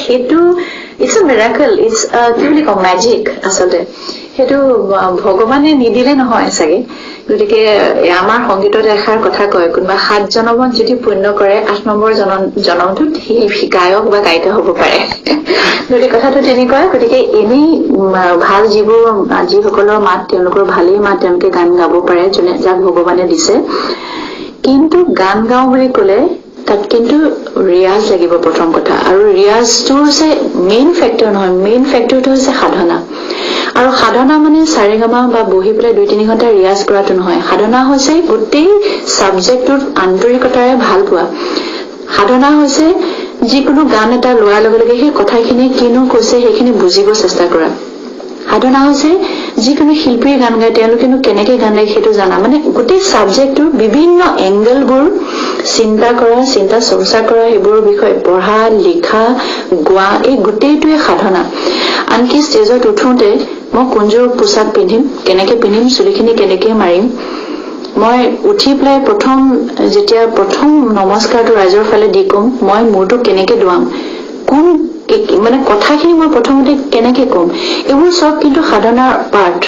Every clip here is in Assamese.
সেইটো ইটছ এ মিৰাকল, ইটছ কি বুলি কম, মেজিক আচলতে। সেইটো ভগৱানে নিদিলে নহয় চাগে। গতিকে আমাৰ সংগীতত এষাৰ কথা কয়, কোনোবা 7 জনমত যদি পুণ্য কৰে 8 নম্বৰ জনমটোত সি গায়ক বা গায়িকা হব পাৰে। গতিকে কথাটো তেনেকুৱা। গতিকে এনেই ভাল যিসকলৰ মাত, তেওঁলোকৰ ভালেই মাত, তেওঁলোকে গান গাব পাৰে, যাক ভগৱানে দিছে। কিন্তু গান গাওঁ বুলি কলে তাত কিন্তু ৰিয়াজ লাগিব প্ৰথম কথা। আৰু ৰিয়াজটো হৈছে মেইন ফেক্টৰ নহয়, মেইন ফেক্টৰটো হৈছে সাধনা। আৰু সাধনা মানে চাৰেগামা বা বহি পেলাই 2-3 ঘণ্টা ৰিয়াজ কৰাটো নহয়। সাধনা হৈছে গোটেই ছাবজেক্টটোত আন্তৰিকতাৰে ভাল পোৱা। সাধনা হৈছে যিকোনো গান এটা লোৱাৰ লগে লগে সেই কথাখিনি কিনো কৈছে সেইখিনি বুজিব চেষ্টা কৰা। সাধনা হৈছে যিকোনো শিল্পীয়ে গান গায় তেওঁলোকেনো কেনেকে গান গায় সেইটো জানা। মানে গোটেই ছাবজেক্টটোৰ বিভিন্ন এংগেলবোৰ চিন্তা কৰা, চিন্তা চৰ্চা কৰা, সেইবোৰৰ বিষয়ে পঢ়া, লিখা, গোৱা, এই গোটেইটোৱে সাধনা। আনকি ষ্টেজত উঠোতে মই কোনযোৰ পোছাক পিন্ধিম, কেনেকে পিন্ধিম, চুলিখিনি কেনেকে মাৰিম, মই উঠি পেলাই যেতিয়া প্ৰথম নমস্কাৰটো ৰাইজৰ ফালে দি কম, মই মূৰটো কেনেকে দুৱাম, মানে কথাখিনি মই প্ৰথমতে কেনেকে কম, এইবোৰ চব কিন্তু সাধনাৰ পাৰ্ট।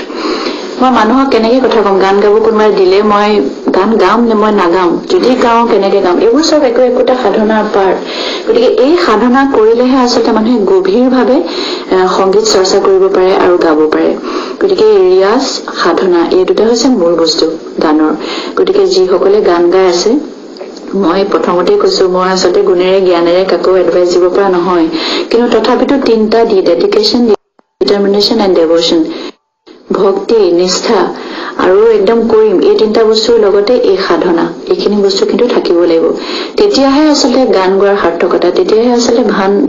মই মানুহক কেনেকে কথা কম, গান গাব কোনোবাই দিলে মই গান গাম নে মই নাগাম, যদি গাওঁ কেনেকে গাম, এইবোৰ চব একোটা সাধনাৰ পাৰ্ট। গতিকে এই সাধনা কৰিলেহে আচলতে মানুহে গভীৰভাৱে সংগীত চৰ্চা কৰিব পাৰে আৰু গাব পাৰে। গতিকে ৰিয়াজ, সাধনা, এই দুটা হৈছে মূল বস্তু গানৰ। গতিকে যিসকলে গান গাই আছে, মই প্ৰথমতে কৈছো, মই আচলতে গুণেৰে জ্ঞানেৰে কাকো এডভাইচ দিব পৰা নহয়, কিন্তু তথাপিতো 3টা দি, ডেডিকেশ্যন, ডিটাৰমিনেশ্যন এণ্ড ডেভশ্যন, ভক্তি, নিষ্ঠা আৰু একদম কৰিম, এই 3টা বস্তুৰ লগতে এই সাধনা, এইখিনি বস্তু কিন্তু থাকিব লাগিব। তেতিয়াহে আচলতে গান গোৱাৰ সাৰ্থকতা, তেতিয়াহে আচলতে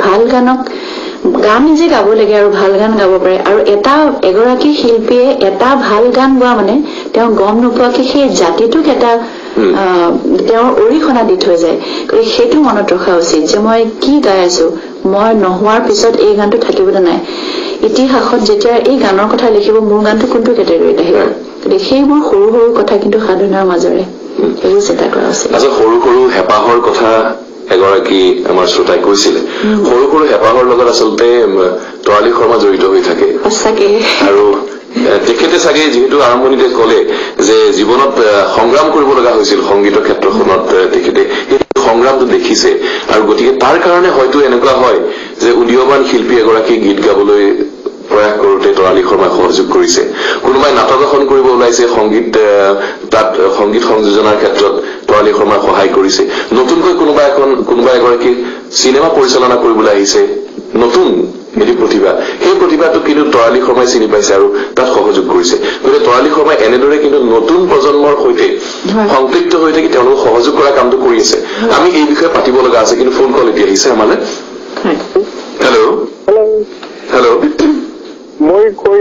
ভাল গান নিজে গাব লাগে আৰু ভাল গান গাব পাৰে। আৰু এগৰাকী শিল্পীয়ে এটা ভাল গান গোৱা মানে তেওঁ গম নোপোৱাকে সেই জাতিটোক এটা তেওঁৰ অৰিহণা দি থৈ যায়। সেইটো মনত ৰখা উচিত যে মই কি গাই আছো, মই নোহোৱাৰ পিছত এই গানটো থাকিবলৈ নাই। ইতিহাসত যেতিয়া এই গানৰ কথা লিখিব, মোৰ গানটো কোনটো কেটেগৰীত আহিব। গতিকে সেইবোৰ সৰু সৰু কথা কিন্তু সাধনাৰ মাজৰে, সেইবোৰ চিন্তা কৰা উচিত। সৰু সৰু হেঁপাহৰ কথা এগৰাকী আমাৰ শ্ৰোতাই কৈছিলে, সৰু সৰু হেঁপাহৰ লগত আচলতে তৰালী শৰ্মা জড়িত হৈ থাকে সঁচাকে। আৰু তেখেতে চাগে যিহেতু আৰম্ভণিতে কলে যে জীৱনত সংগ্ৰাম কৰিব লগা হৈছিল সংগীতৰ ক্ষেত্ৰখনত, তেখেতে সেই সংগ্ৰামটো দেখিছে। আৰু গতিকে তাৰ কাৰণে হয়তো এনেকুৱা হয় যে উদীয়মান শিল্পী এগৰাকী গীত গাবলৈ প্ৰয়াস কৰোতে তৰালী শৰ্মাই সহযোগ কৰিছে। কোনোবাই নাটক এখন কৰিব ওলাইছে, তাত সংগীত সংযোজনাৰ ক্ষেত্ৰত তৰালী শৰ্মাই সহায় কৰিছে। নতুনকৈ কোনোবা এগৰাকী চিনেমা পৰিচালনা কৰিবলৈ আহিছে, নতুন এটি প্ৰতিভা, সেই প্ৰতিভাটো কিন্তু তৰালী শৰ্মাই চিনি পাইছে আৰু তাত সহযোগ কৰিছে। গতিকে তৰালী শৰ্মাই এনেদৰে কিন্তু নতুন প্ৰজন্মৰ সৈতে সংপৃক্ত হৈ থাকি তেওঁলোকক সহযোগ কৰা কামটো কৰি আছে। আমি এই বিষয়ে পাতিব লগা আছে, কিন্তু ফোন কল এতিয়া আহিছে আমালৈ। হেল্ল', হেল্ল', মই কৈ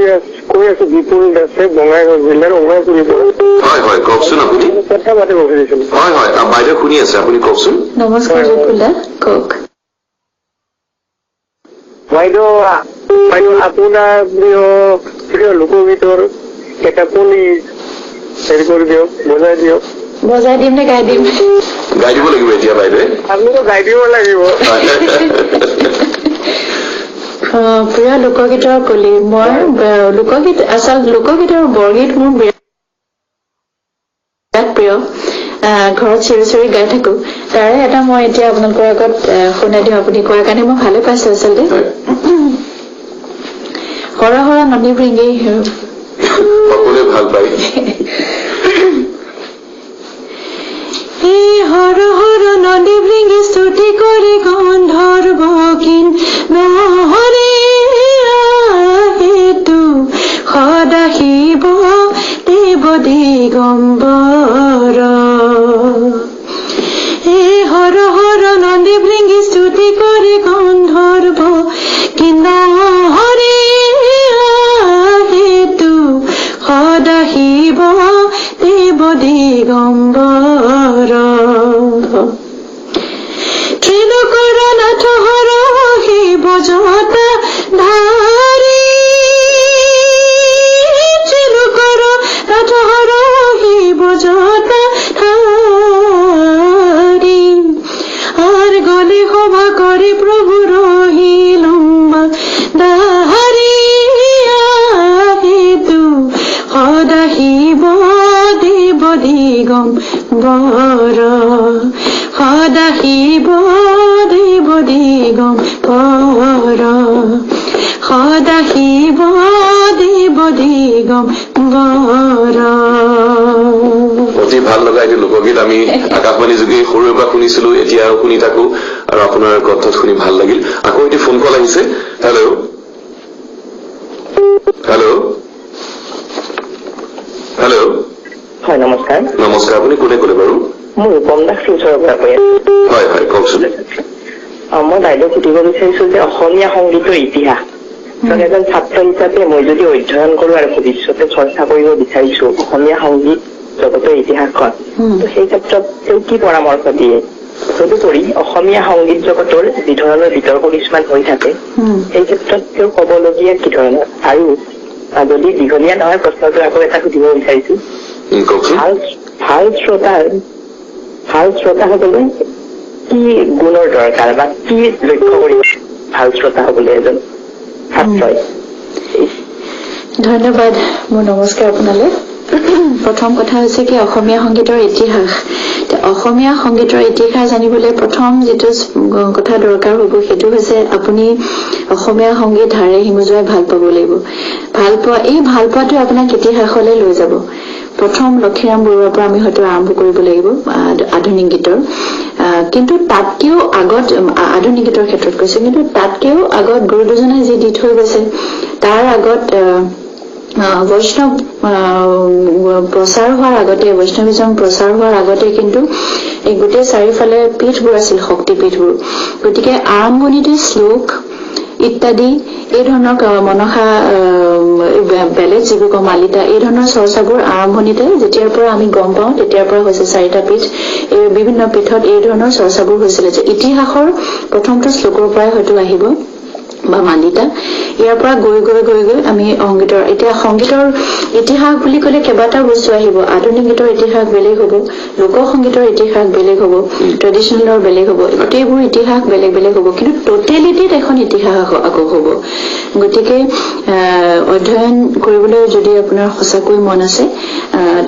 আছো বিপুল দাসে, বঙাইগাঁও জিলাৰ অঙাইপুৰীৰ পৰা। হয় হয়, কওকচোন আপুনি। কথা পাতিব খুজিছিলো। হয় হয়, বাইদেউ শুনি আছে, আপুনি কওকচোন। নমস্কাৰ বিপুল দা, কওক। বাইদেউ আপোনাৰ প্ৰিয় লোকগীতৰ এটা কলি হেৰি কৰি দিয়ক, বজাই দিয়ক। বজাই দিম নে গাই দিম? গাই দিব লাগিব এতিয়া বাইদেৱে। আপুনিতো গাই দিব লাগিব। প্ৰিয় লোকগীতৰ কলি, মই লোকগীতৰ বৰগীত মোৰ বিৰাট প্ৰিয়। ঘৰত চিঞৰি চিঞৰি গাই থাকো। তাৰে এটা মই এতিয়া আপোনালোকৰ আগত শুনাই দিওঁ, আপুনি কোৱাৰ কাৰণে মই ভালে পাইছো আচলতে। হৰ হৰ নদী ভৃংগী, সকলোৱে ভাল পায়। হৰ হৰ নদী ভৃংগী স্তুতি কৰি গন্ধৰ্ব কিন নহৰে হেতু সদা শিৱ দেৱ দিগম্বৰ। হৰ হৰ নদী ভৃংগী স্তুতি কৰি গন্ধৰ্ব কিন নহৰে হেতু সদা শিৱ দেৱ দিগম্বৰ। ত্ৰিলোকৰ নাথ দিগম্বৰ সদা শিৱ দেৱ দিগম্বৰ। অতি ভাল লগা এটি লোকগীত আমি আকাশবাণী যোগে সৰুৰে পৰা শুনিছিলো, এতিয়া আৰু শুনি থাকো আৰু আপোনাৰ কণ্ঠত শুনি ভাল লাগিল। আকৌ এটি ফোন কল আহিছে। Hello' hello' hello'. হয়, নমস্কাৰ। নমস্কাৰ, আপুনি কোনে ক'লে বাৰু? মই ৰূপম দাস শিলচৰৰ পৰা কৈ আছো। হয় হয়, কওকচোন। মই বাইদেউ সুধিব বিচাৰিছো যে অসমীয়া সংগীতৰ ইতিহাস এজন ছাত্ৰ হিচাপে মই যদি অধ্যয়ন কৰো আৰু ভৱিষ্যতে চৰ্চা কৰিব বিচাৰিছো অসমীয়া সংগীত জগতৰ ইতিহাসখন, তো সেই ক্ষেত্ৰত তেওঁ কি পৰামৰ্শ দিয়ে? তদুপৰি অসমীয়া সংগীত জগতৰ যি ধৰণৰ বিতৰ্ক কিছুমান হৈ থাকে সেই ক্ষেত্ৰত তেওঁ কবলগীয়া কি ধৰণৰ? আৰু যদি দীঘলীয়া নহয় প্ৰশ্নটো আকৌ এটা সুধিব বিচাৰিছো, ভাল শ্ৰোতা হবলৈ কি গুণৰ দৰকাৰ বা কি লক্ষ্য কৰিব ভাল শ্ৰোতা হবলৈ এজন ছাত্ৰই? ধন্যবাদ। মোৰ নমস্কাৰ আপোনালৈ। প্ৰথম কথা হৈছে কি অসমীয়া সংগীতৰ ইতিহাস। অসমীয়া সংগীতৰ ইতিহাস জানিবলৈ প্ৰথম যিটো কথা দৰকাৰ হ'ব সেইটো হৈছে আপুনি অসমীয়া সংগীত হাড়ে হিমজুৱাই ভাল পাব লাগিব। এই ভাল পোৱাটো আপোনাক ইতিহাসলৈ লৈ যাব। প্ৰথম লক্ষীৰাম বৰুৱাৰ পৰা আমি হয়তো আৰম্ভ কৰিব লাগিব আধুনিক গীতৰ, কিন্তু তাতকেও আগত আধুনিক গীতৰ ক্ষেত্ৰত কৈছো, কিন্তু তাতকেও আগত গুৰু দুজনে যি দি থৈ গৈছে তাৰ আগত বৈষ্ণৱ প্ৰচাৰ হোৱাৰ আগতে, বৈষ্ণৱিজম প্ৰচাৰ হোৱাৰ আগতে কিন্তু এই গোটেই চাৰিওফালে পীঠবোৰ আছিল, শক্তিপীঠবোৰ। গতিকে আৰম্ভণিতে শ্লোক ইত্যাদি এই ধৰণৰ মনসা বেলেগ যিবোৰ কওঁ মালিতা এই ধৰণৰ চৰ্চাবোৰ আৰম্ভণিতে যেতিয়াৰ পৰা আমি গম পাওঁ তেতিয়াৰ পৰা হৈছে চাৰিটা পীঠ। এই বিভিন্ন পীঠত এই ধৰণৰ চৰ্চাবোৰ হৈছিলে যে ইতিহাসৰ প্ৰথমটো শ্লোকৰ পৰাই হয়তো আহিব বা মালিতা। ইয়াৰ পৰা গৈ গৈ গৈ গৈ আমি সংগীতৰ, এতিয়া সংগীতৰ ইতিহাস বুলি কলে কেইবাটাও বস্তু আহিব। আধুনিক গীতৰ ইতিহাস বেলেগ হব, লোক সংগীতৰ ইতিহাস বেলেগ হব, ট্ৰেডিচনেলৰ বেলেগ হব, গোটেইবোৰ ইতিহাস বেলেগ বেলেগ হব, কিন্তু টোটেলিটিত এখন ইতিহাস আকৌ হব। গতিকে অধ্যয়ন কৰিবলৈ যদি আপোনাৰ সঁচাকৈ মন আছে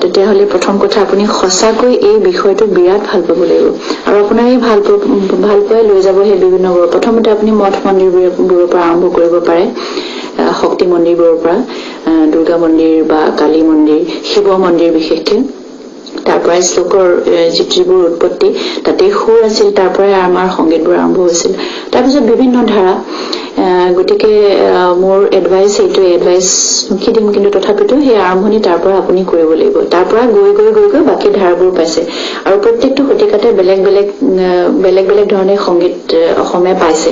তেতিয়াহলে প্ৰথম কথা আপুনি সঁচাকৈ এই বিষয়টো বিৰাট ভাল পাব লাগিব আৰু আপোনাৰ এই ভাল পোৱাই লৈ যাব সেই বিভিন্নবোৰ। প্ৰথমতে আপুনি মঠ মন্দিৰবোৰৰ পৰা আৰম্ভ কৰিব পাৰে, শক্তি মন্দিৰবোৰৰ পৰা, দুৰ্গা মন্দিৰ বা কালী মন্দিৰ, শিৱ মন্দিৰ বিশেষকে। তাৰ পৰাই শ্লোকৰ যিবোৰ উৎপত্তি, তাতে সুৰ আছিল, তাৰ পৰাই আমাৰ সংগীতবোৰ আৰম্ভ হৈছিল। তাৰপিছত বিভিন্ন ধাৰা। গতিকে মোৰ এডভাইচ এইটোৱে, এডভাইচ কি দিম, কিন্তু তথাপিতো সেই আৰম্ভণি তাৰ পৰা আপুনি কৰিব লাগিব। তাৰ পৰা গৈ গৈ গৈ গৈ বাকী ধাৰাবোৰ পাইছে আৰু প্ৰত্যেকটো শতিকাতে বেলেগ বেলেগ ধৰণে সংগীত অসমীয়া পাইছে।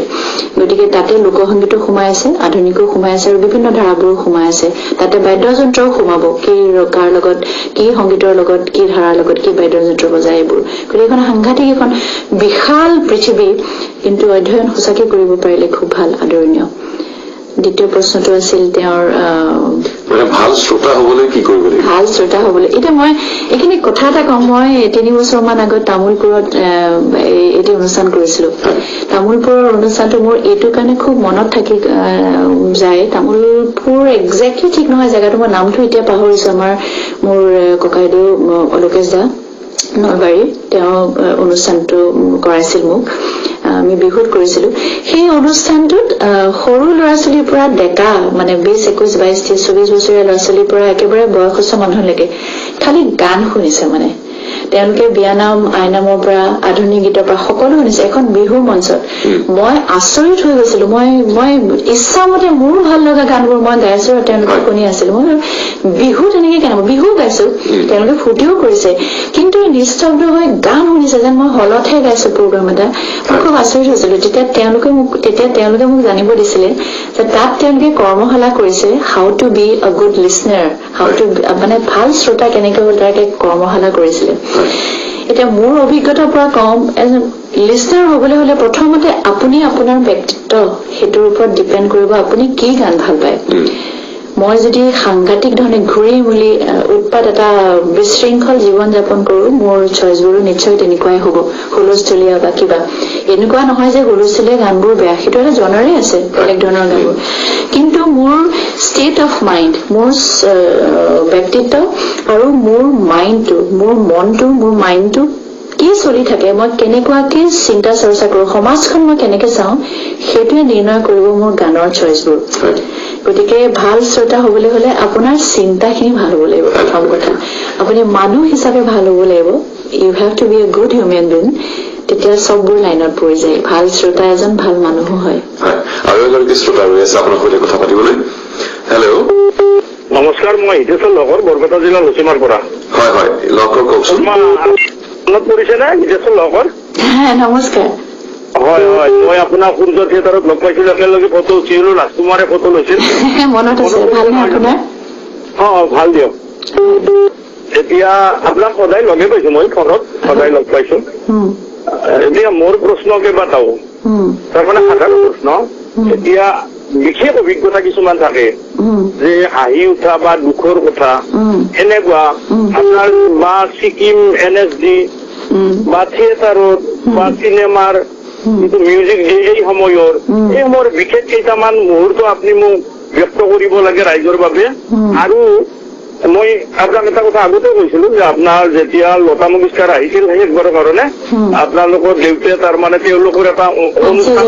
গতিকে তাতে লোকসংগীতো সোমাই আছে, আধুনিকো সোমাই আছে আৰু বিভিন্ন ধাৰাবোৰো সোমাই আছে। তাতে বাদ্যযন্ত্ৰও সোমাব, কি কাৰ লগত, কি সংগীতৰ লগত, কি ধাৰাৰ লগত কি বাদ্যযন্ত্ৰ বজায়, এইবোৰ। গতিকে এখন সাংঘাতিক এখন বিশাল পৃথিৱী, কিন্তু অধ্যয়ন সঁচাকে কৰিব পাৰিলে খুব ভাল, আদৰণীয়। দ্বিতীয় প্ৰশ্নটো আছিল তেওঁৰ ভাল শ্ৰোতা হবলৈ কি কৰিব লাগিব? ভাল শ্ৰোতা হবলৈ, এতিয়া মই এইখিনি কথা এটা কওঁ। মই 3 বছৰমান আগত তামোলপুৰত এটি অনুষ্ঠান কৰিছিলো। তামোলপুৰৰ অনুষ্ঠানটো মোৰ এইটো কাৰণে খুব মনত থাকি যায়। তামোলপুৰ একজেক্টলি ঠিক নহয় জেগাটো, মই নামটো এতিয়া পাহৰিছো। মোৰ ককাইদেউ অলোকেশ দা নলবাৰী, তেওঁ অনুষ্ঠানটো কৰাইছিল মোক। আমি বিহুত কৰিছিলো। সেই অনুষ্ঠানটোত সৰু ল'ৰা ছোৱালীৰ পৰা ডেকা, মানে 20, 21, 22, 24 বছৰীয়া ল'ৰা ছোৱালীৰ পৰা একেবাৰে বয়সস্থ মানুহলৈকে খালি গান শুনিছে। মানে তেওঁলোকে বিয়ানাম, আইনামৰ পৰা, আধুনিক গীতৰ পৰা সকলো শুনিছে এখন বিহু মঞ্চত। মই আচৰিত হৈ গৈছিলো। মই ইচ্ছামতে মোৰ ভাল লগা গানবোৰ মই গাইছো আৰু তেওঁলোকে শুনি আছিলো। মই বিহু তেনেকে কেনেকুৱা, বিহু গাইছো, তেওঁলোকে ফূৰ্তিও কৰিছে, কিন্তু নিস্তব্ধ হৈ গান শুনিছে যেন মই হলতহে গাইছো প্ৰগ্ৰাম এটা। মই খুব আচৰিত হৈছিলো। তেতিয়া তেওঁলোকে মোক জানিব দিছিলে যে তাত তেওঁলোকে কৰ্মশালা কৰিছে, how to be a good listener, how to মানে ভাল শ্ৰোতা কেনেকে হ'ল তাকে কৰ্মশালা কৰিছিলে। এতিয়া মোৰ অভিজ্ঞতাৰ পৰা কওঁ, এজন লিচনাৰ হবলৈ হলে প্ৰথমতে আপুনি আপোনাৰ ব্যক্তিত্ব সেইটোৰ ওপৰত ডিপেণ্ড কৰিব, আপুনি কি গান ভাল পায়। মই যদি সাংঘাতিক ধৰণে ঘূৰি মেলি উৎপাত এটা বিশৃংখল জীৱন যাপন কৰো, মোৰ চইচবোৰো নিশ্চয় তেনেকুৱাই হব, হুলস্থুলীয়া বা কিবা। এনেকুৱা নহয় যে হুলস্থুলীয়া গানবোৰ বেয়া, সেইটো এটা জনৰে আছে বেলেগ ধৰণৰ গানবোৰ, কিন্তু মোৰ ষ্টেট অফ মাইণ্ড, মোৰ ব্যক্তিত্ব আৰু মোৰ মাইণ্ডটো, মোৰ মনটো, মোৰ মাইণ্ডটো কি কি চলি থাকে, মই কেনেকুৱাকে চিন্তা চৰ্চা কৰো, সমাজখন মই কেনেকে চাওঁ, সেইটোৱে নিৰ্ণয় কৰিব মোৰ গানৰ চইচবোৰ। গতিকে ভাল শ্ৰোতা হবলৈ হলে আপোনাৰ চিন্তাখিনি ভাল হব লাগিব। প্ৰথম কথা আপুনি মানুহ হিচাপে ভাল হব লাগিব। You have to be a good human being. তেতিয়া চববোৰ লাইনত পৰি যায়। ভাল শ্ৰোতা এজন ভাল মানুহো হয়। আৰু এগৰাকী শ্ৰোতা ৰৈ আছে আপোনাৰ সৈতে কথা পাতিবলৈ। হেল্ল', নমস্কাৰ, মই হিতেশ্বৰ লগৰ বৰপেটা জিলা লচিমাৰ পৰা। হয় হয়, লগৰ কওকচোন। মনত পৰিছে নে হিতেশ্বৰ লগৰ? নমস্কাৰ। হয় হয়, মই আপোনাৰ সূৰ্য থিয়েটাৰত লগ পাইছিলো, একেলগে ফটো উঠিছিলো, ৰাজকুমাৰে ফটো লৈছিল। মনত আছে। ভালনে আপোনাৰ? ভাল দিয়ক। এতিয়া আপোনাক সদায় লগে পাইছো, মই ফোনত সদায় লগ পাইছো। এতিয়া মোৰ প্ৰশ্ন কেইবাটাও, তাৰমানে সাধাৰণ প্ৰশ্ন। এতিয়া বিশেষ অভিজ্ঞতা কিছুমান থাকে যে হাঁহি উঠা বা দুখৰ কথা, এনেকুৱা আপোনাৰ বা ছিকিম NSD বা থিয়েটাৰত বা চিনেমাৰ যিটো মিউজিক এই সময়ৰ বিশেষ কেইটামান মুহূৰ্ত আপুনি মোক ব্যক্ত কৰিব লাগে ৰাইজৰ বাবে। আৰু মই আপোনাক এটা কথা আগতে কৈছিলো যে আপোনাৰ যেতিয়া লতা মংগেশকাৰ আহিছিল শেষবাৰৰ কাৰণে, আপোনালোকৰ দেউতাই তাৰমানে তেওঁলোকৰ এটা অনুষ্ঠান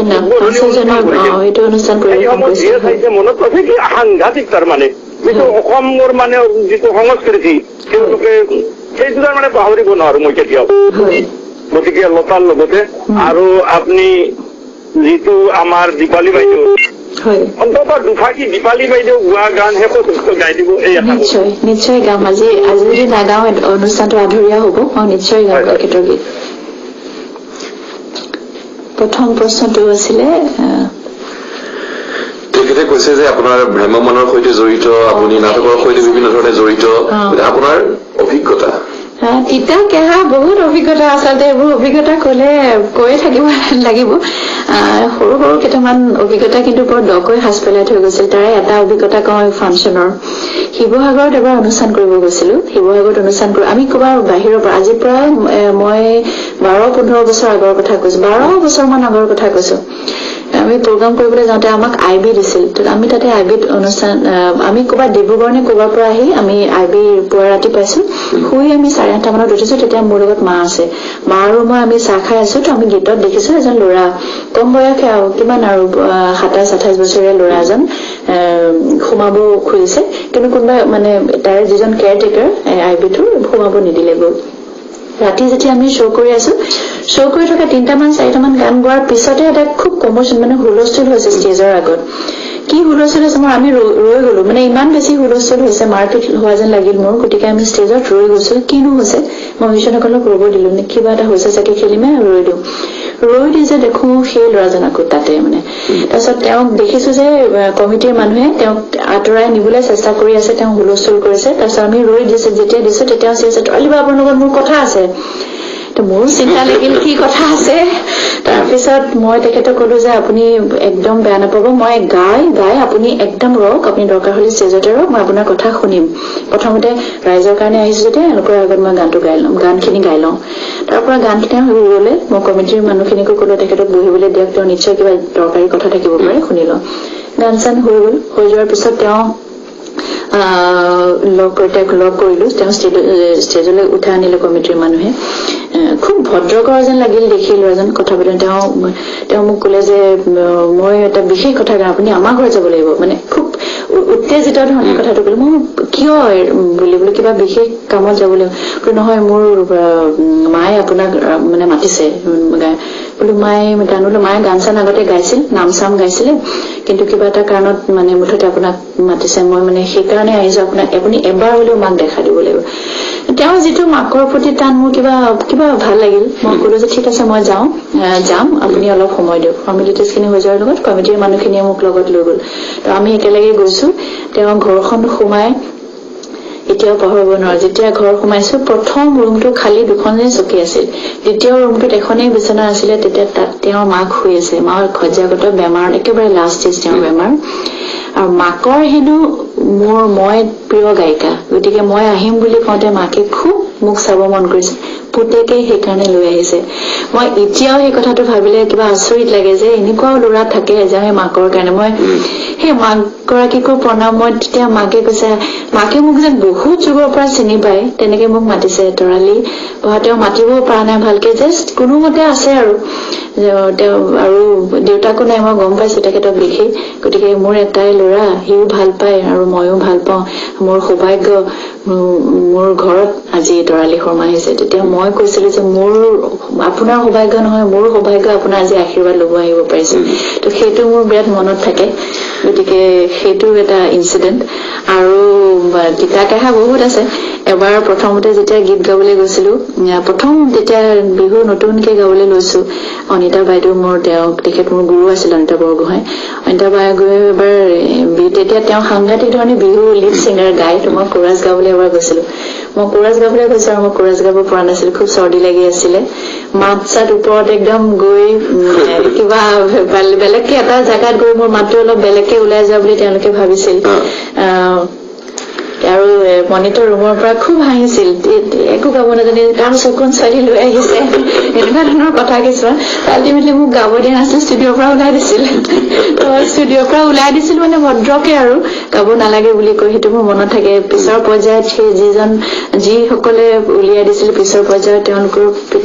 যিয়ে চাইছে মনত আছে কি সাংঘাতিক, তাৰমানে যিটো অসমৰ মানে যিটো সংস্কৃতি তেওঁলোকে সেইটো তাৰমানে পাহৰিব নোৱাৰো মই কেতিয়াও। গতিকে লতাৰ লগতে আৰু আপুনি যিটো আমাৰ দীপালী বাইদেউ, অন্তত দুফাকি দীপালী বাইদেউ গোৱা গান শেষ গাই দিব। এই নিশ্চয় নিশ্চয় গাম। আজি যদি নাগাওঁ অনুষ্ঠানটো আধৰুৱা হ'ব। মই নিশ্চয় গাম তেখেতৰ গীত। প্ৰথম প্ৰশ্নটো আছিলে, তেখেতে কৈছে যে আপোনাৰ ভ্ৰাম্যমানৰ সৈতে জড়িত, আপুনি নাটকৰ সৈতে বিভিন্ন ধৰণে জড়িত, আপোনাৰ অভিজ্ঞতা। তিতা কেহা বহুত অভিজ্ঞতা। আচলতে এইবোৰ অভিজ্ঞতা কলে কৈয়ে থাকিব লাগিব। সৰু সৰু কেইটামান অভিজ্ঞতা কিন্তু বৰ দকৈ সাজ পেলাই থৈ গৈছিল। তাৰে এটা অভিজ্ঞতা কওঁ ফাংচনৰ। শিৱসাগৰত এবাৰ অনুষ্ঠান কৰিব গৈছিলো। শিৱসাগৰত অনুষ্ঠান কৰি আমি ক'ৰবাৰ বাহিৰৰ পৰা, আজিৰ পৰা মই 12-15 বছৰ আগৰ কথা কৈছো, 12 বছৰমান আগৰ কথা কৈছো। আমি প্ৰগ্ৰাম কৰিবলৈ যাওঁতে আমাক IB দিছিল। আমি তাতে IBত অনুষ্ঠান, আমি ক'ৰবাত ডিব্ৰুগড় নে ক'ৰবাৰ পৰা আহি আমি IB পুৱা ৰাতি পাইছো। শুই আমি 8:30 মানত উঠিছো। তেতিয়া মোৰ লগত মা আছে। মা আৰু মই আমি চাহ খাই আছো। তো আমি গীতত দেখিছো এজন ল'ৰা, কম বয়সে আৰু কিমান আৰু 27-28 বছৰীয়া ল'ৰা এজন সোমাব খুজিছে। কিন্তু কোনোবা মানে তাৰে যিজন কেয়াৰটেকাৰ IBটোৰ সোমাব নিদিলে। গ'ল ৰাতি যেতিয়া আমি শ্ব' কৰি আছো, শ্ব' কৰি থকা 3-4টামান গান গোৱাৰ পিছতে এটা খুব কমোচন, মানে হুলস্থুল হৈছে ষ্টেজৰ আগত। কি হুলস্থুল হৈছে, আমি ৰৈ গলো। মানে ইমান বেছি হুলস্থুল হৈছে, মাৰপিট হোৱা যেন লাগিল মোৰ। গতিকে আমি ষ্টেজত ৰৈ গৈছো। কিনো হৈছে মই মিউজিচিয়ানসকলক ৰব দিলো, কিবা এটা হৈছে চাগে খেলিমে, ৰৈ দিওঁ। ৰৈ দি যে দেখো সেই ল'ৰাজন আকৌ তাতে। মানে তাৰপিছত তেওঁক দেখিছো যে কমিটিৰ মানুহে তেওঁক আঁতৰাই নিবলৈ চেষ্টা কৰি আছে। তেওঁ হুলস্থুল কৰিছে। তাৰপিছত আমি ৰৈ দিছো। যেতিয়া দিছো তেতিয়া চিঞৰিছে, তৰালি বা আপোনাৰ লগত মোৰ কথা আছে। মোৰো চিন্তা লাগিল কি কথা আছে। তাৰপিছত মই তেখেতক কলো যে আপুনি একদম বেয়া নাপাব, মই গাই আপুনি একদম ৰওক, আপুনি দৰকাৰ হলে ষ্টেজতে ৰওক, মই আপোনাৰ কথা শুনিম। প্ৰথমতে ৰাইজৰ কাৰণে আহিছো যেতিয়া এনেকুৱা আগত মই গানটো গাই লওঁ, গানখিনি গাই লওঁ। তাৰ পৰা গানখিনি হৈ গলে মই কমিটিৰ মানুহখিনিকো কলো তেখেতক বহিবলৈ দিয়ক, তেওঁ নিশ্চয় কিবা দৰকাৰী কথা থাকিব পাৰে, শুনি লওঁ। গান চান হৈ গল। হৈ যোৱাৰ পিছত তেওঁ লগ কৰিলো। তেওঁ ষ্টেজলৈ উঠাই আনিলে কমিটিৰ মানুহে। খুব ভদ্ৰকৰ যেন লাগিল দেখি ল'ৰাজন কথা পাতোঁ। তেওঁ মোক কলে যে মই এটা বিশেষ কথা গাওঁ, আপুনি আমাৰ ঘৰত যাব লাগিব। মানে খুব উত্তেজিত ধৰণে কথাটো কলো। মই কিয় বুলি বোলো, কিবা বিশেষ কামত যাব লাগিব। নহয়, মোৰ মায়ে আপোনাক মানে মাতিছে। বোলো মায়ে গান, বোলো মায়ে গান চান আগতে গাইছিল, নাম চাম গাইছিলে, কিন্তু কিবা এটা কাৰণত মানে মুঠতে আপোনাক মাতিছে। মই মানে সেইকাৰণে আহিছো, আপুনি এবাৰ হলেও মাক দেখা দিব লাগিব। তেওঁৰ যিটো মাকৰ প্ৰতি টান, মোৰ কিবা ভাল লাগিল। মই কলো যে ঠিক আছে মই যাম, আপুনি অলপ সময় দিয়ক। ফৰ্মেলিটিজ খিনি হৈ যোৱাৰ লগত কমিটিৰ মানুহখিনিয়ে মোক লগত লৈ গল। তো আমি একেলগে গৈছো। তেওঁ ঘৰখন সোমাই এতিয়াও পাহৰিব নোৱাৰো। যেতিয়া ঘৰ সোমাইছো, প্ৰথম ৰুমটো খালি 2খনেই চকী আছিল। দ্বিতীয় ৰুমটোত এখনেই বিচনা আছিলে। তেতিয়া তাত তেওঁৰ মাক শুই আছে। মাৰ খজ্জাগত বেমাৰ, একেবাৰে লাষ্ট ষ্টেজ তেওঁৰ বেমাৰ। আৰু মাকৰ হেনো মই প্ৰিয় গায়িকা, গতিকে মই আহিম বুলি কওঁতে মাকে খুব মোক চাব মন কৰিছে। পুতেকে সেইকাৰণে লৈ আহিছে মই এতিয়াও সেই কথাটো ভাবিলে কিবা আচৰিত লাগে যে এনেকুৱাও ল'ৰা থাকে যে মাকৰ কাৰণে মই সেই মাক গৰাকীকো প্ৰণাম মই তেতিয়া মাকে কৈছে মাকে মোক যেন বহুত যুগৰ পৰা চিনি পায় তেনেকে মোক মাতিছে তৰালি তেওঁ মাতিবও পৰা নাই ভালকে জাষ্ট কোনোমতে আছে আৰু আৰু দেউতাকো নাই মই গম পাইছো তেখেতক দেখি গতিকে মোৰ এটাই ল'ৰা সিও ভাল পায় আৰু ময়ো ভাল পাওঁ মোৰ সৌভাগ্য মোৰ ঘৰত আজি তৰালি শৰ্মা আহিছে তেতিয়া মই কৈছিলো যে মোৰ আপোনাৰ সৌভাগ্য নহয় মোৰ সৌভাগ্য আপোনাৰ আজি আশীৰ্বাদ ল'ব আহিব পাৰিছো তো সেইটো মোৰ বিৰাট মনত থাকে গতিকে সেইটো এটা ইনচিডেন্ট আৰু তিতা কাহা বহুত আছে এবাৰ প্ৰথমতে যেতিয়া গীত গাবলৈ গৈছিলো প্ৰথম তেতিয়া বিহু নতুনকে গাবলৈ লৈছো অনিতা বাইদেউ মোৰ তেখেত মোৰ গুৰু আছিল অনিতা বৰগোহাঁই অনিতা বাইদেউ এবাৰ তেতিয়া তেওঁ সাংঘাতিক ধৰণে বিহু লিড ছিংগাৰ গাই মই কোৰাছ গাবলৈ এবাৰ গৈছিলো মই কোৰাছ গাবলৈ গৈছো আৰু মই কোৰাছ গাব পৰা নাছিলো খুব চৰ্দি লাগি আছিলে মাত চাত ওপৰত একদম গৈ কিবা বেলেগকে এটা জেগাত গৈ মোৰ মাতটো অলপ বেলেগকে ওলাই যোৱা বুলি তেওঁলোকে ভাবিছিল আৰু মনিটৰ ৰুমৰ পৰা খুব হাঁহিছিল একো গাব নাজানে কাৰণ চকুন ছোৱালী লৈ আহিছে এনেকুৱা ধৰণৰ কথা কিছুমান আল্টিমেটলি মোক গাব দিয়া নাছিল ষ্টুডিঅ'ৰ পৰা ওলাই দিছিল ষ্টুডিঅ'ৰ পৰা ওলাই দিছিল মানে ভদ্ৰকে আৰু গাব নালাগে বুলি কৈ সেইটো মোৰ মনত থাকে পিছৰ পৰ্যায়ত সেই যিসকলে উলিয়াই দিছিল পিছৰ পৰ্যায়ত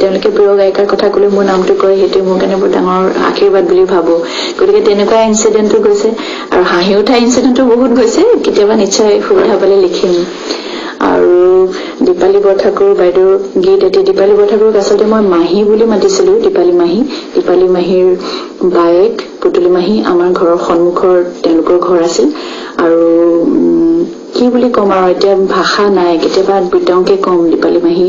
তেওঁলোকে প্ৰিয় গায়িকাৰ কথা কলে মোৰ নামটো কয় সেইটো মোৰ কাৰণে বৰ ডাঙৰ আশীৰ্বাদ বুলি ভাবো গতিকে তেনেকুৱা ইনচিডেণ্টটো গৈছে আৰু হাঁহি উঠা ইনচিডেণ্টটো বহুত গৈছে কেতিয়াবা নিশ্চয় সুবিধা পালে লিখিম আৰু দীপালী বৰঠাকুৰ বাইদেউৰ গীত এটি দীপালী বৰঠাকুৰক আচলতে মই মাহী বুলি মাতিছিলো দীপালী মাহীৰ বায়েক পুতুলি মাহী আমাৰ ঘৰৰ সন্মুখৰ তেওঁলোকৰ ঘৰ আছিল আৰু কি বুলি কম আৰু এতিয়া ভাষা নাই কেতিয়াবা বিতংকে কম দীপালী মাহী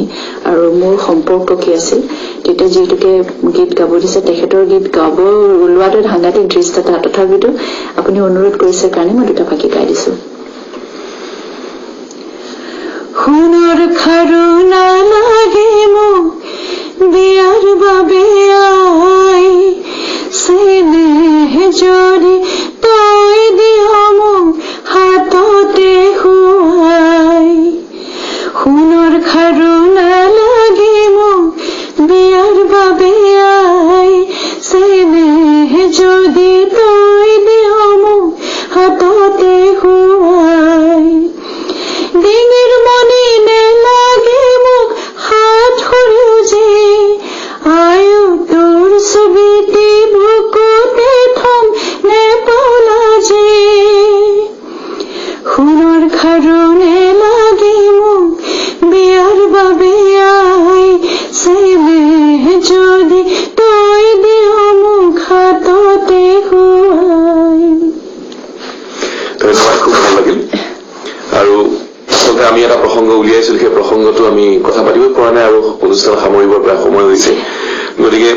আৰু মোৰ সম্পৰ্ক কি আছিল তেতিয়া যিটোকে গীত গাব দিছে তেখেতৰ গীত গাব ওলোৱাটো সাংঘাতিক দৃশ্যতা তথাপিতো আপুনি অনুৰোধ কৰিছে কাৰণে মই দুটা ফাঁকি গাই দিছো সোণৰ খাৰু নালাগে মোক বিয়াৰ বাবে আই চেনেহ যদি তই দিয় মোক হাততে খুৱাই সোণৰ খাৰু নালাগে মোক বিয়াৰ বাবে আই চেনেহ যদি তই দিয় মোক হাততে খুৱাই ডিঙিৰ মনি নেলাগে মোক হাত সৰিও যে আয়ু তোৰ ছবিটি বুকুতে থম নেপালা যে সোণৰ খাৰু নেলাগে মোক বিয়াৰ বাবে আই চেনেহ যদি তই দিয় মোক হাততে খুৱাই খুব ভাল লাগিল আৰু আচলতে আমি এটা প্ৰসংগ উলিয়াইছিলো সেই প্ৰসংগটো আমি কথা পাতিব পৰা নাই আৰু অনুষ্ঠান সামৰিবৰ প্ৰায় সময় হৈছে গতিকে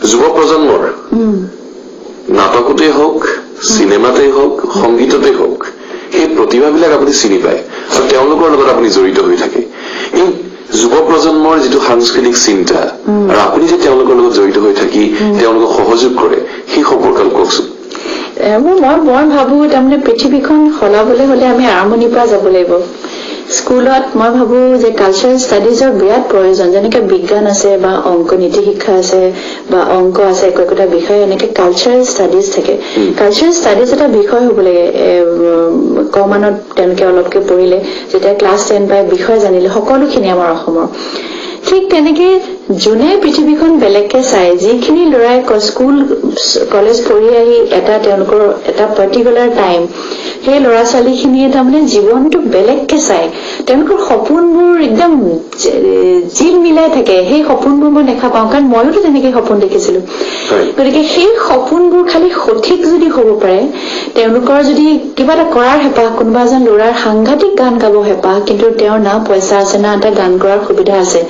যুৱ প্ৰজন্মৰ নাটকতেই হওক চিনেমাতেই হওক সংগীততেই হওক সেই প্ৰতিভাবিলাক আপুনি চিনি পায় আৰু তেওঁলোকৰ লগত আপুনি জড়িত হৈ থাকে এই যুৱ প্ৰজন্মৰ যিটো সাংস্কৃতিক চিন্তা আৰু আপুনি যে তেওঁলোকৰ লগত জড়িত হৈ থাকি তেওঁলোকক সহযোগ কৰে সেই সম্পৰ্কে কওকচোন মই ভাবো তাৰমানে পৃথিৱীখন সলাবলৈ হলে আমি আৰম্ভণিৰ পৰা যাব লাগিব স্কুলত মই ভাবো যে কালচাৰেল ষ্টাডিজৰ বিৰাট প্ৰয়োজন যেনেকে বিজ্ঞান আছে বা অংক নীতি শিক্ষা আছে বা অংক আছে একোটা বিষয় এনেকে কালচাৰেল ষ্টাডিজ থাকে কালচাৰেল ষ্টাডিজ এটা বিষয় হ'ব লাগে কমানত তেওঁলোকে অলপকে পঢ়িলে যেতিয়া ক্লাছ 10 পাই বিষয় জানিলে সকলোখিনি আমাৰ অসমৰ ঠিক তেনেকে যোনে পৃথিৱীখন বেলেগকে চাই যিখিনি ল'ৰাই স্কুল কলেজ পঢ়ি আহি তেওঁলোকৰ এটা পাৰ্টিকুলাৰ টাইম সেই ল'ৰা ছোৱালীখিনিয়ে তাৰমানে জীৱনটো বেলেগকে চাই তেওঁলোকৰ সপোনবোৰ একদম জিল মিলাই থাকে সেই সপোনবোৰ মই দেখা পাওঁ কাৰণ ময়োতো তেনেকে সপোন দেখিছিলো গতিকে সেই সপোনবোৰ খালি সঠিক যদি হ'ব পাৰে তেওঁলোকৰ যদি কিবা এটা কৰাৰ হেঁপাহ কোনোবা এজন ল'ৰাৰ সাংঘাতিক গান গাব হেঁপাহ কিন্তু তেওঁৰ না পইচা আছে না এটা গান কৰাৰ সুবিধা আছে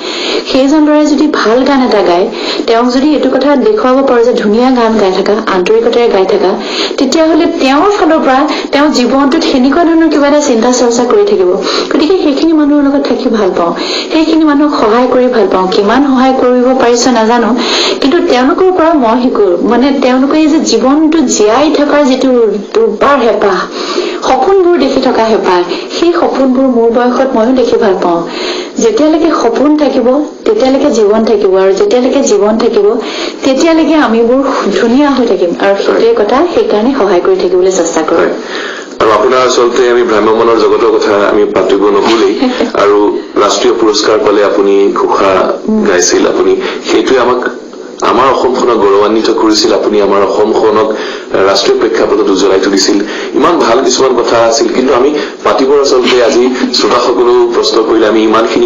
সেইজন ল'ৰাই যদি ভাল গান এটা গায় তেওঁক যদি এইটো কথা দেখুৱাব পাৰে যে ধুনীয়া গান গাই থকা আন্তৰিকতাৰে গাই থকা তেতিয়াহ'লে তেওঁৰ ফালৰ পৰা তেওঁ জীৱনটোত সেনেকুৱা ধৰণৰ কিবা এটা চিন্তা চৰ্চা কৰি থাকিব গতিকে সেইখিনি মানুহৰ লগত থাকি ভাল পাওঁ সেইখিনি মানুহক সহায় কৰি ভাল পাওঁ কিমান সহায় কৰিব পাৰিছো নাজানো কিন্তু তেওঁলোকৰ পৰা মই শিকো মানে তেওঁলোকে যে জীৱনটো জীয়াই থকাৰ যিটো দুৰ্বাৰ হেঁপাহ সপোনবোৰ দেখি থকা হেঁপাহ সেই সপোনবোৰ মোৰ বয়সত ময়ো দেখি ভাল পাওঁ যেতিয়ালৈকে সপোন থাকিব তেতিয়ালৈকে জীৱন থাকিব আৰু যেতিয়ালৈকে জীৱন থাকিব তেতিয়ালৈকে আমিবোৰ ধুনীয়া হৈ থাকিম আৰু সেইটোৱে কথা সেইকাৰণে সহায় কৰি থাকিবলৈ চেষ্টা কৰোঁ আৰু আপোনাৰ আচলতে আমি ভ্ৰাম্যমানৰ জগতৰ কথা আমি পাতিব নগলেই আৰু ৰাষ্ট্ৰীয় পুৰস্কাৰ পালে আপুনি ঘোষা গাইছিল আপুনি সেইটোৱে আমাক আমাৰ অসমখনক গৌৰৱান্বিত কৰিছিল আপুনি আমাৰ অসমখনক ৰাষ্ট্ৰীয় প্ৰেক্ষাপটত উজ্বলাই তুলিছিল ইমান ভাল কিছুমান কথা আছিল কিন্তু আমি পাতিবৰ আচলতে আজি শ্ৰোতাসকলেও প্ৰশ্ন কৰিলে আমি ইমানখিনি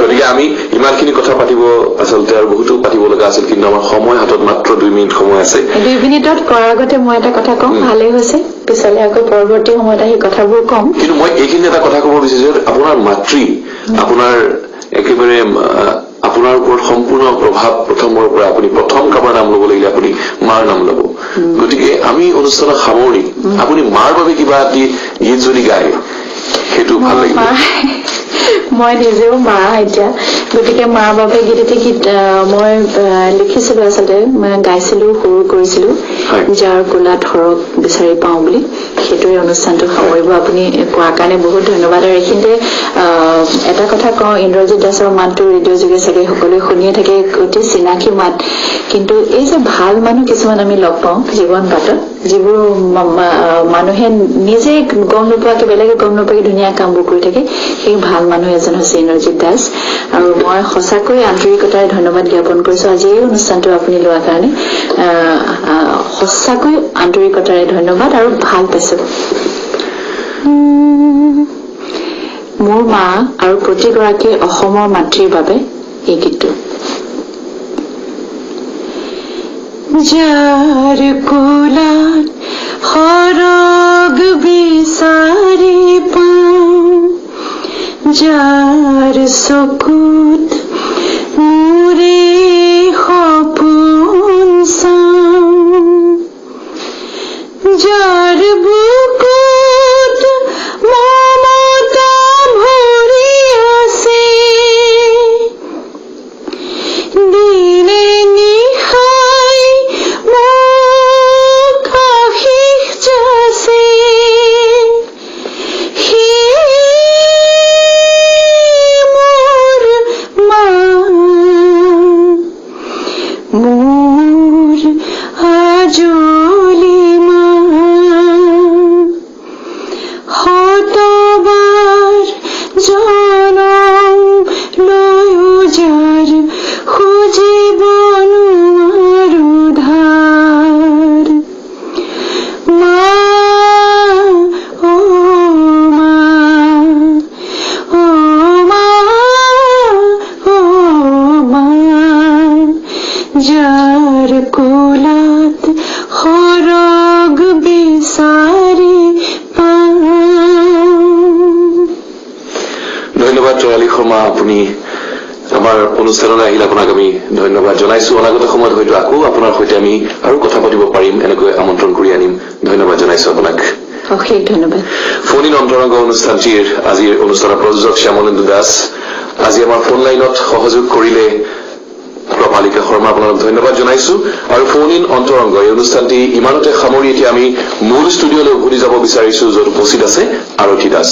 গতিকে আমি ইমানখিনি কথা পাতিব আচলতে আৰু বহুতো পাতিব লগা আছিল কিন্তু আমাৰ সময় হাতত মাত্ৰ 2 মিনিট সময় আছে 2 মিনিটত কৰাৰ আগতে মই এটা কথা কম ভালেই হৈছে পিছলৈ আকৌ পৰৱৰ্তী সময়ত আহি কথাবোৰ কম কিন্তু মই এইখিনি এটা কথা ক'ব বিচাৰিছো আপোনাৰ মাতৃ আপোনাৰ একেবাৰে আপোনাৰ ওপৰত সম্পূৰ্ণ প্ৰভাৱ প্ৰথমৰ পৰা আপুনি প্ৰথম কাবাৰ নাম ল'ব লাগিলে আপুনি মাৰ নাম ল'ব গতিকে আমি অনুষ্ঠানত সামৰি আপুনি মাৰ বাবে কিবা এটি গীত যদি গায় সেইটো ভাল লাগিব মই নিজেও মা এতিয়া গতিকে মাৰ বাবে গীত মই লিখিছিলো আচলতে গাইছিলো সুৰ কৰিছিলো যাৰ কোলাত হৰক বিচাৰি পাওঁ বুলি সেইটোৱে অনুষ্ঠানটো সামৰিব আপুনি কোৱাৰ কাৰণে বহুত ধন্যবাদ আৰু এইখিনিতে এটা কথা কওঁ ইন্দ্ৰজিৎ দাসৰ মাতটো ৰেডিঅ' যোগে চাগে সকলোৱে শুনিয়ে থাকে অতি চিনাকি মাত কিন্তু এই যে ভাল মানুহ কিছুমান আমি লগ পাওঁ জীৱন বাটত যিবোৰ মানুহে নিজে গম নোপোৱাকে বেলেগে গম নোপোৱাকে ধুনীয়া কামবোৰ কৰি থাকে সেই ভাল মানুহ এজন হৈছে ইন্দ্ৰজিৎ দাস আৰু মই সঁচাকৈ আন্তৰিকতাৰে ধন্যবাদ জ্ঞাপন কৰিছো আজি এই অনুষ্ঠানটো আপুনি লোৱাৰ কাৰণে সঁচাকৈ আন্তৰিকতাৰে ধন্যবাদ আৰু ভাল পাইছো মোৰ মা আৰু প্ৰতিগৰাকী অসমৰ মাতৃৰ বাবে এই গীতটো যাৰ কোলাত হৰগ বিচাৰি পাওঁ যাৰ চকুত মোৰে সপোন চাওঁ যাৰ বুকুত মমতা ভৰি আছে দিনে নিশাই মোক আশীষ যাচে মোৰ আজলি মা শতবাৰ জনম লৈও যাৰ খুজিব নোৱাৰো ধাৰ মা যাৰ কোলাত হৰগ বিচাৰি পাওঁ ধন্যবাদ জয়ালী শৰ্মা আপুনি আমাৰ অনুষ্ঠানলৈ আহিলে আপোনাক আমি ধন্যবাদ জনাইছো অনাগত সময়ত হয়তো আকৌ আপোনাৰ সৈতে আমি আৰু কথা পাতিব পাৰিম এনেকৈ আমন্ত্ৰণ কৰি আনিম ধন্যবাদ জনাইছো আপোনাক অশেষ ধন্যবাদ ফোন ইন অন্তৰংগ অনুষ্ঠানটিৰ আজিৰ অনুষ্ঠানৰ প্ৰযোজক শ্যামলেন্দু দাস আজি আমাৰ ফোন লাইনত সহযোগ কৰিলে প্ৰভালিকা শৰ্মা আপোনাক ধন্যবাদ জনাইছো আৰু ফোন ইন অন্তৰংগ এই অনুষ্ঠানটি ইমানতে সামৰি এতিয়া আমি মূল ষ্টুডিঅ'লৈ উভতি যাব বিচাৰিছো য'ত উপস্থিত আছে আৰতি দাস